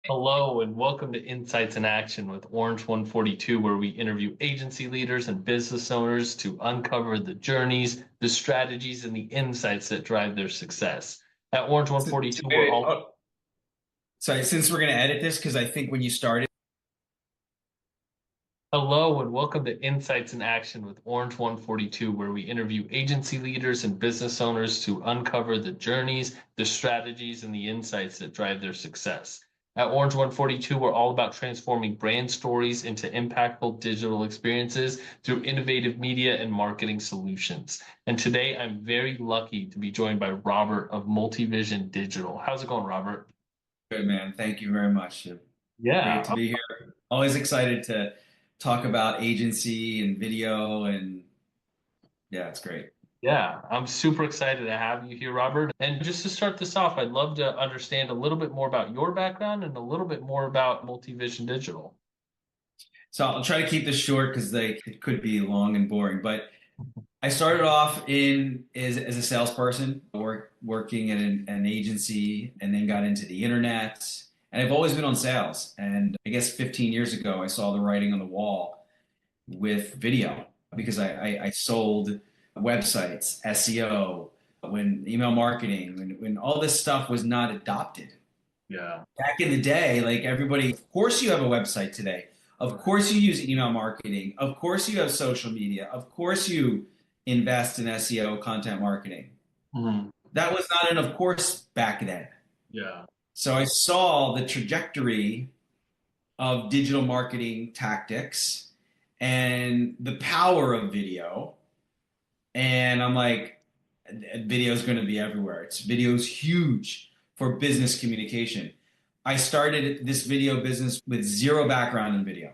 Hello and welcome to Insights in Action with Orange 142, where we interview agency leaders and business owners to uncover the journeys, the strategies, and the insights that drive their success. At Orange Wait, 142, we're wait, all oh, sorry, since we're going to edit this, because I think when you started, Hello and welcome to Insights in Action with Orange 142, where we interview agency leaders and business owners to uncover the journeys, the strategies, and the insights that drive their success. At Orange 142, we're all about transforming brand stories into impactful digital experiences through innovative media and marketing solutions. And today I'm very lucky to be joined by Robert of Multivision Digital. How's it going, Robert? good man. Thank you very much. Great to Yeah, be here. Always excited to talk about agency and video, and yeah, it's great. Yeah, I'm super excited to have you here, Robert. And just to start this off, I'd love to understand a little bit more about your background and a little bit more about Multivision Digital. So I'll try to keep this short because it could be long and boring. But I started off in as a salesperson, working at an agency, and then got into the internet. And I've always been on sales. And I guess 15 years ago, I saw the writing on the wall with video because I sold websites, SEO, when email marketing, when all this stuff was not adopted. Yeah. Back in the day, like everybody, of course you have a website today. Of course you use email marketing. Of course you have social media. Of course you invest in SEO content marketing. Mhm. That was not an of course back then. Yeah. So I saw the trajectory of digital marketing tactics and the power of video. And I'm like, video is going to be everywhere. Video is huge for business communication. I started this video business with zero background in video.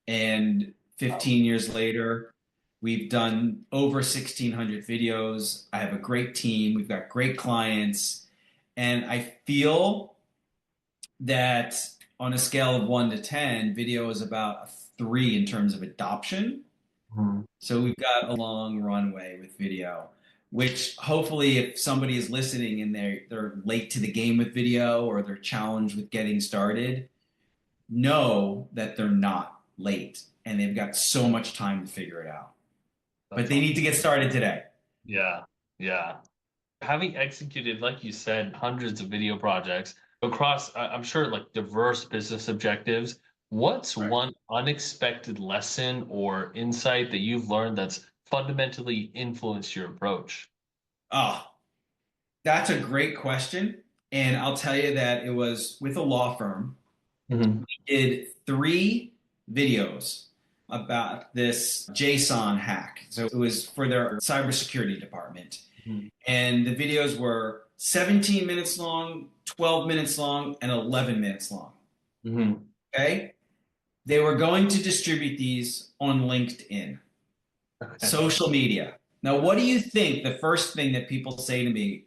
And 15 years later, we've done over 1,600 videos. I have a great team. We've got great clients. And I feel that on a scale of 1 to 10, video is about a 3 in terms of adoption. Mhm. So we've got a long runway with video, which hopefully if somebody is listening and they're late to the game with video or they're challenged with getting started, know that they're not late and they've got so much time to figure it out. But That's they all. need to get started today. Yeah. Yeah. Having executed, like you said, hundreds of video projects across, I'm sure, like diverse business objectives, what's Right. one unexpected lesson or insight that you've learned that's fundamentally influenced your approach? Oh, that's a great question. And I'll tell you that it was with a law firm. Mhm. Did 3 videos about this JSON hack. So it was for their cybersecurity department. Mhm. And the videos were 17 minutes long, 12 minutes long, and 11 minutes long. Mhm. Okay. They were going to distribute these on LinkedIn, Okay. social media. Now, what do you think the first thing that people say to me?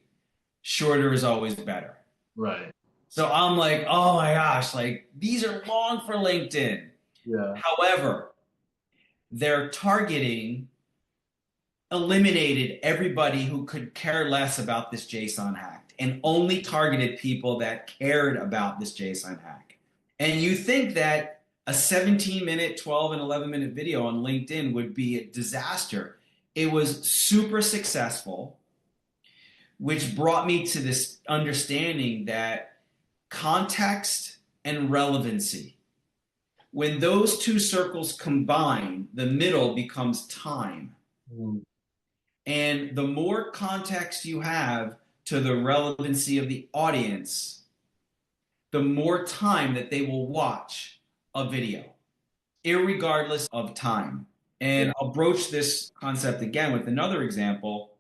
Shorter is always better. Right. So I'm like, oh my gosh, like these are long for LinkedIn. Yeah. However, their targeting eliminated everybody who could care less about this JSON hack and only targeted people that cared about this JSON hack. And you think that a 17-minute, 12 and 11-minute video on LinkedIn would be a disaster. It was super successful, which brought me to this understanding that context and relevancy, when those two circles combine, the middle becomes time. Mhm. And the more context you have to the relevancy of the audience, the more time that they will watch a video, irregardless of time. Yeah. And I'll broach this concept again with another example.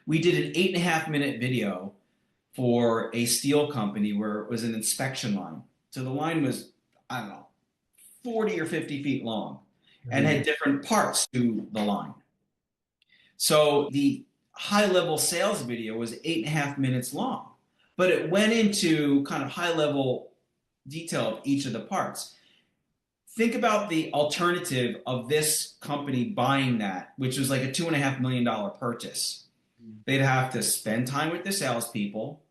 We did an 8.5 minute video for a steel company where it was an inspection line. So the line was, I don't know, 40 or 50 feet long and Mhm. had different parts to the line. So the high level sales video was 8.5 minutes long, but it went into kind of high level detail of each of the parts. Think about the alternative of this company buying that, which was like a $2.5 million purchase. They'd have to spend time with the salespeople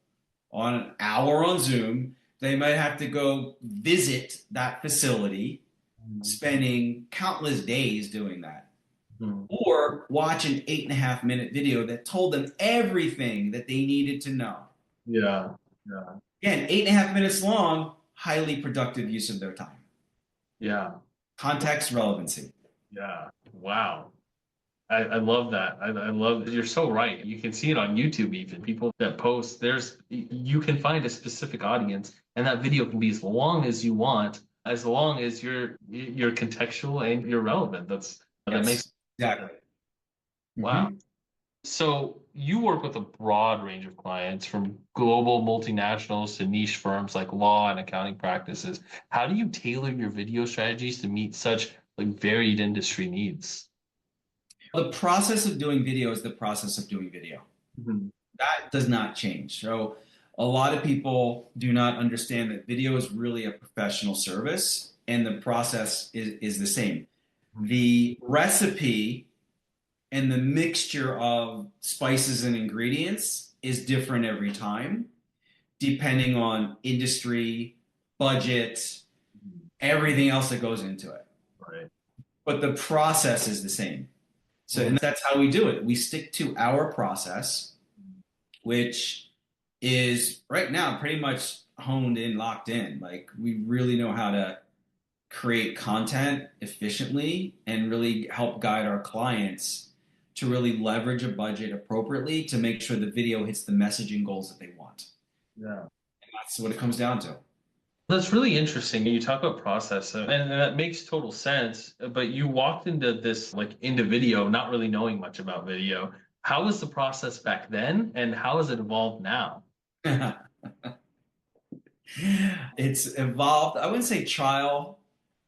on an hour on Zoom They might have to go visit that facility, spending countless days doing that. Mhm. Or watch an 8.5 minute video that told them everything that they needed to know. Yeah. Yeah. Again, 8.5 minutes long, highly productive use of their time. Yeah. Context relevancy. Yeah. Wow. I love that. I love you're so right. You can see it on YouTube even. People that post, you can find a specific audience and that video can be as long as you want, as long as you're contextual and you're relevant. That Yes, makes exactly. wow. Hmm. So you work with a broad range of clients from global multinationals to niche firms like law and accounting practices. How do you tailor your video strategies to meet such like varied industry needs? The process of doing video is the process of doing video. Mhm. That does not change. So a lot of people do not understand that video is really a professional service and the process is the same. The recipe and the mixture of spices and ingredients is different every time, depending on industry, budget, everything else that goes into it. Right. But the process is the same. So, Mhm. and that's how we do it. We stick to our process, which is right now pretty much honed in, locked in. Like we really know how to create content efficiently and really help guide our clients to really leverage a budget appropriately to make sure the video hits the messaging goals that they want. Yeah. And that's what it comes down to. That's really interesting. You talk about process, and that makes total sense. But you walked into this like into video, not really knowing much about video. How was the process back then, and how has it evolved now? It's evolved. I wouldn't say trial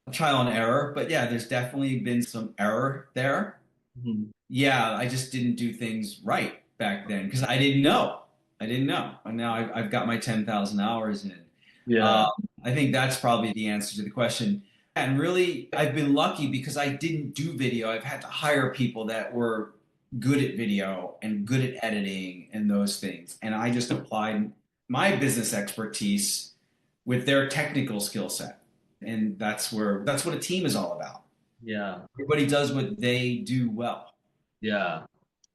and error, but yeah, there's definitely been some error there. Mhm. Yeah, I just didn't do things right back then because I didn't know. I didn't know. And now I've got my 10,000 hours in. Um, Yeah. I think that's probably the answer to the question. And really, I've been lucky because I didn't do video. I've had to hire people that were good at video and good at editing and those things. And I just applied my business expertise with their technical skill set. And that's what a team is all about. Yeah. Everybody does what they do well. Yeah.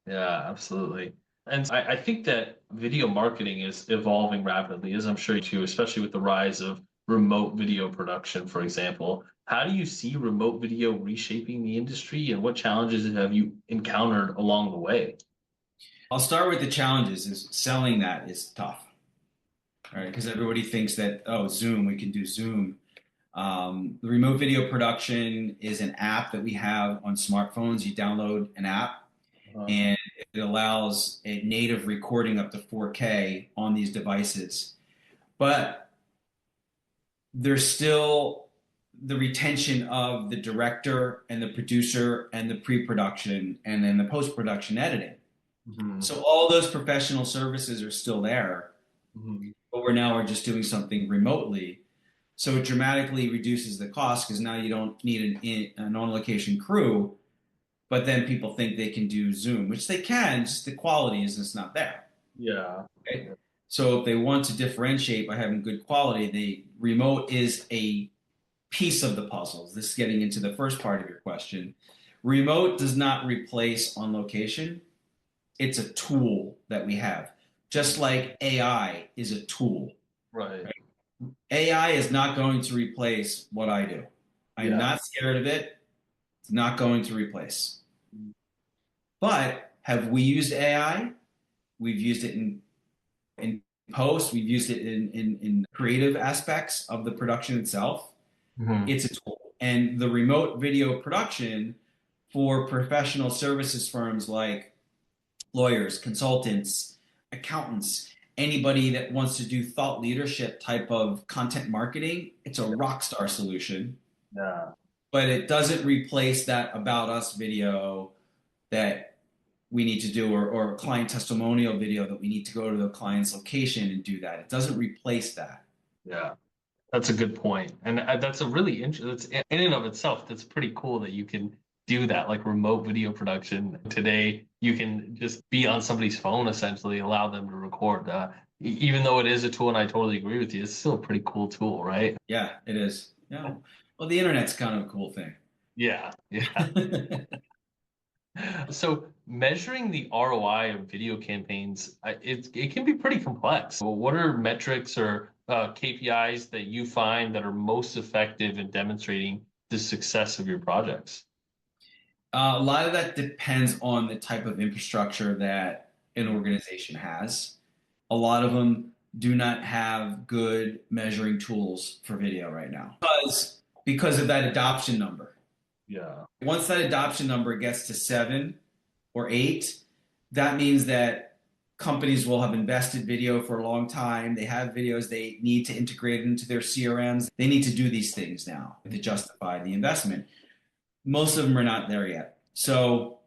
Yeah. Absolutely. And I think that video marketing is evolving rapidly, as I'm sure you too, especially with the rise of remote video production, for example. How do you see remote video reshaping the industry, and what challenges have you encountered along the way? I'll start with the challenges. Is selling that is tough, right? Because everybody thinks that, oh, Zoom, we can do Zoom. The remote video production is an app that we have on smartphones. You download an app Uh, and it allows a native recording up to 4K on these devices. But there's still the retention of the director and the producer and the pre-production and then the post-production editing. mhm, So all those professional services are still there, mhm. but we're now are just doing something remotely. So it dramatically reduces the cost because now you don't need an on-location crew, but then people think they can do Zoom, which they can, just the quality is just not there. Yeah. Okay? So if they want to differentiate by having good quality, the remote is a piece of the puzzle. This is getting into the first part of your question. Remote does not replace on location. It's a tool that we have. Just like AI is a tool. Right. AI is not going to replace what I do. I'm Yeah. not scared of it. It's not going to replace. But have we used AI? We've used it in post, we've used it in creative aspects of the production itself. Mhm. It's a tool. And the remote video production for professional services firms like lawyers, consultants, accountants, anybody that wants to do thought leadership type of content marketing, it's a rock star solution, Yeah. but it doesn't replace that about us video that we need to do or client testimonial video that we need to go to the client's location and do that. It doesn't replace that. Yeah. That's a good point. And that's a really interesting, that's in and of itself, that's pretty cool that you can do that, like remote video production. Today, you can just be on somebody's phone, essentially, allow them to record. Even though it is a tool, and I totally agree with you, it's still a pretty cool tool, right? Yeah, it is. Yeah. Well, the internet's kind of a cool thing. Yeah, yeah. So measuring the ROI of video campaigns, it can be pretty complex. Well, what are metrics or KPIs that you find that are most effective in demonstrating the success of your projects? A lot of that depends on the type of infrastructure that an organization has. A lot of them do not have good measuring tools for video right now because of that adoption number. Yeah. Once that adoption number gets to 7 or 8, that means that companies will have invested video for a long time. They have videos they need to integrate into their CRMs. They need to do these things now to justify the investment. Most of them are not there yet. So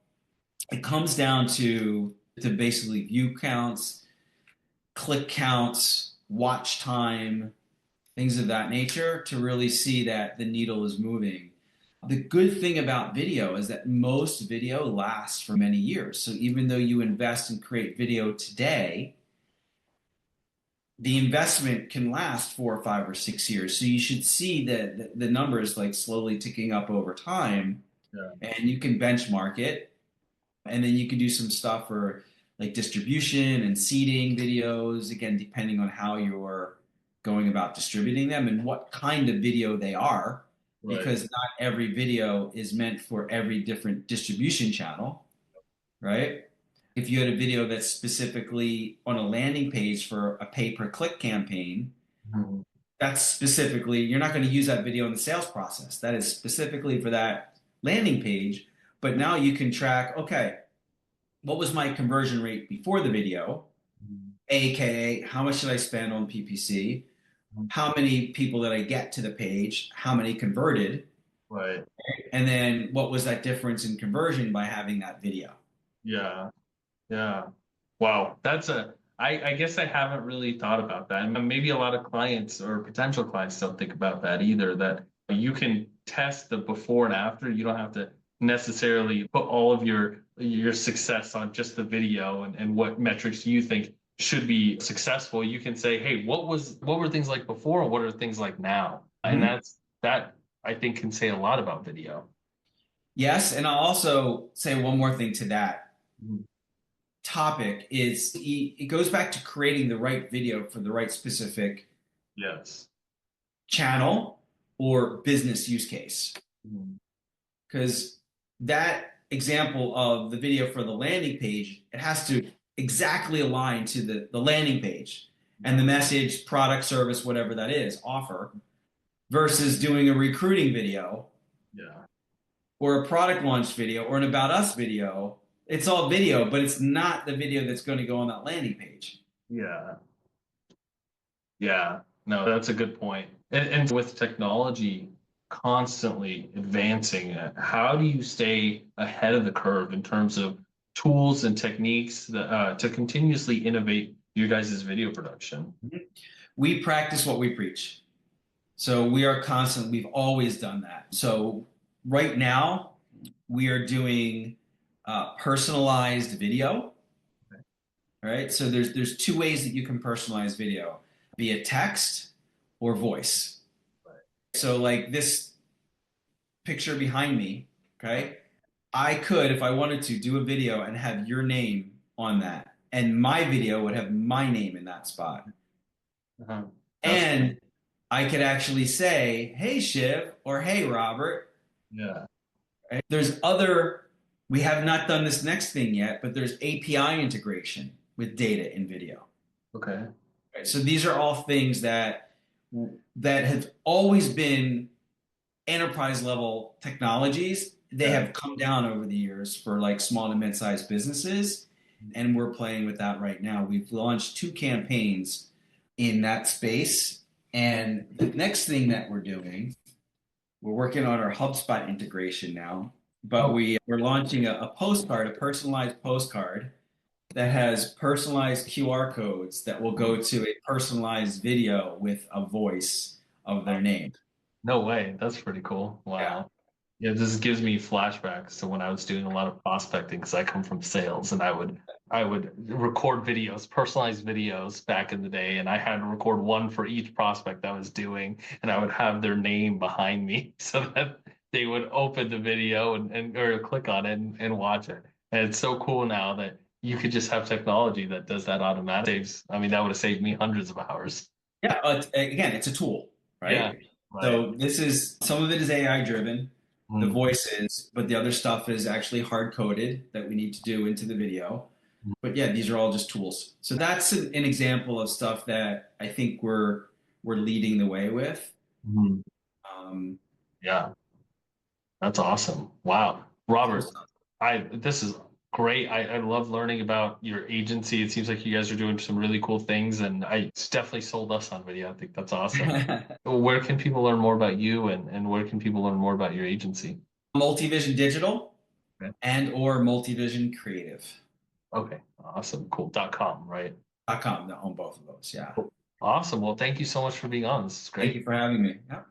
it comes down to basically view counts, click counts, watch time, things of that nature to really see that the needle is moving. The good thing about video is that most video lasts for many years. So even though you invest and create video today, the investment can last 4 or 5 or 6 years. So you should see the numbers like slowly ticking up over time, Yeah. and you can benchmark it, and then you can do some stuff for like distribution and seeding videos, again, depending on how you're going about distributing them and what kind of video they are, Right. because not every video is meant for every different distribution channel, right? If you had a video that's specifically on a landing page for a pay-per-click campaign, Mhm. that's specifically, you're not going to use that video in the sales process. That is specifically for that landing page. But now you can track, okay, what was my conversion rate before the video? Mhm. AKA, how much did I spend on PPC? How many people did I get to the page? How many converted? Right. And then what was that difference in conversion by having that video? Yeah. Yeah. Wow. I guess I haven't really thought about that. And maybe a lot of clients or potential clients don't think about that either, that you can test the before and after. You don't have to necessarily put all of your success on just the video and what metrics you think should be successful. You can say, hey, what were things like before and what are things like now? And Mm-hmm. that I think can say a lot about video. Yes, and I'll also say one more thing to that Mhm. topic is it goes back to creating the right video for the right specific Yes. channel or business use case. Mhm. Because that example of the video for the landing page, it has to exactly align to the landing page and the message, product, service, whatever that is, offer, versus doing a recruiting video Yeah. or a product launch video or an about us video. It's all video, but it's not the video that's going to go on that landing page. Yeah. Yeah, no, that's a good point. And with technology constantly advancing, how do you stay ahead of the curve in terms of tools and techniques to continuously innovate your guys' video production? We practice what we preach. So we are constant, we've always done that. So right now, we are doing personalized video. Right? So there's two ways that you can personalize video, via text or voice. So like this picture behind me, okay? I could, if I wanted to, do a video and have your name on that. And my video would have my name in that spot. Uh-huh. That's And I could actually say, hey, Shiv, or hey, Robert. yeah. Right? There's other, we have not done this next thing yet, but there's API integration with data in video. Okay. Right? So these are all things that have always been enterprise level technologies. They Yeah. have come down over the years for like small to mid-sized businesses, and we're playing with that right now. We've launched 2 campaigns in that space, and the next thing that we're doing, we're working on our HubSpot integration now, but Oh, we're launching a postcard, a personalized postcard that has personalized QR codes that will go to a personalized video with a voice of their name. no way. That's pretty cool. Yeah. Wow. Yeah, this gives me flashbacks to when I was doing a lot of prospecting because I come from sales and I would record videos, personalized videos back in the day, and I had to record one for each prospect I was doing, and I would have their name behind me so that they would open the video and or click on it and watch it. And it's so cool now that you could just have technology that does that automatically. I mean, that would have saved me hundreds of hours. Yeah, again, it's a tool, Yeah, right? right. So this is some of it is AI driven, the Mm, voices, but the other stuff is actually hard coded that we need to do into the video. But yeah, these are all just tools. So that's an example of stuff that I think we're leading the way with. mm. Um, Yeah. That's awesome. Wow. cool Robert, stuff. this is great. I love learning about your agency. It seems like you guys are doing some really cool things, and it's definitely sold us on video. I think that's awesome. Where can people learn more about you, and where can people learn more about your agency? Multivision Digital Okay. and or Multivision Creative. Okay. Awesome. Cool. .com, right? .com. I own both of those. Yeah. Cool. Awesome. Well, thank you so much for being on. This is Thank great. you for having me. Yeah.